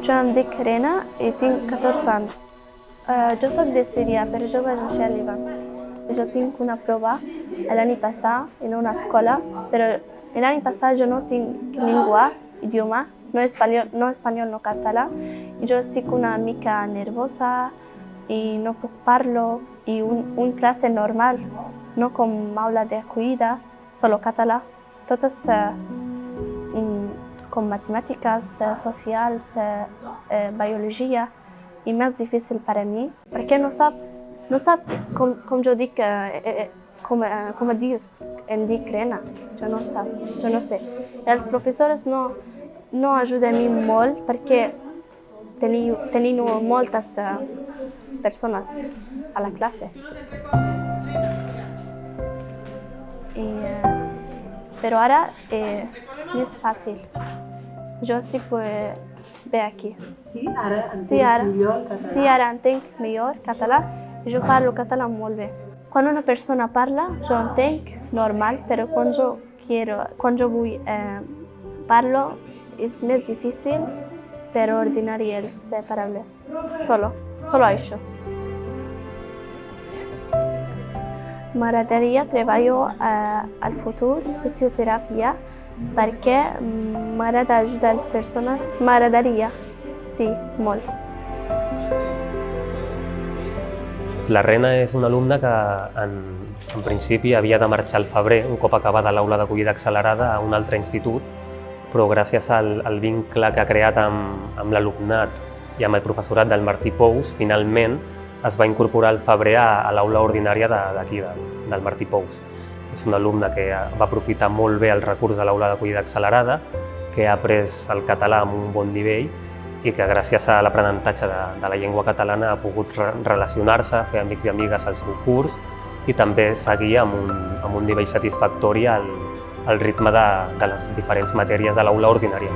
Jo em dic Rena i tinc 14 anys. Jo soc de Síria, però jo vaig néixer al Líban. Jo tinc una prova l'any passat en una escola, però l'any passat jo no tinc llengua, idioma, no espanyol, no català. I jo estic una mica nervosa i no puc parlar. I un classe normal, no com aula d'acollida, solo català. Totes com matemàtiques, socials, biologia, i més difícil per a mi, perquè no sap com jo dic, com dius, em dic Rena, jo no sé. Els professors no ajuden a mi molt perquè tenim moltes persones a la classe. Però ara és fàcil. Jo estic bé aquí. Sí? Ara entens millor el català? Sí, ara entenc millor català i jo parlo català molt bé. Quan una persona parla, jo entenc normal, però quan jo vull parlar és més difícil per ordenar les paraules. Solo això. M'agradaria treballar al futur fisioteràpia perquè m'agrada ajudar les persones. M'agradaria, sí, molt. La Rena és una alumna que en principi havia de marxar al febrer, un cop acabada l'aula d'acollida accelerada, a un altre institut, però gràcies al vincle que ha creat amb l'alumnat i amb el professorat del Martí Pous, finalment es va incorporar al febrer a l'aula ordinària d'aquí, del Martí Pous. És un alumne que va aprofitar molt bé el recurs de l'aula d'acollida accelerada, que ha après el català amb un bon nivell i que gràcies a l'aprenentatge de la llengua catalana ha pogut relacionar-se, fer amics i amigues al seu curs i també seguir amb un nivell satisfactori al ritme de les diferents matèries de l'aula ordinària.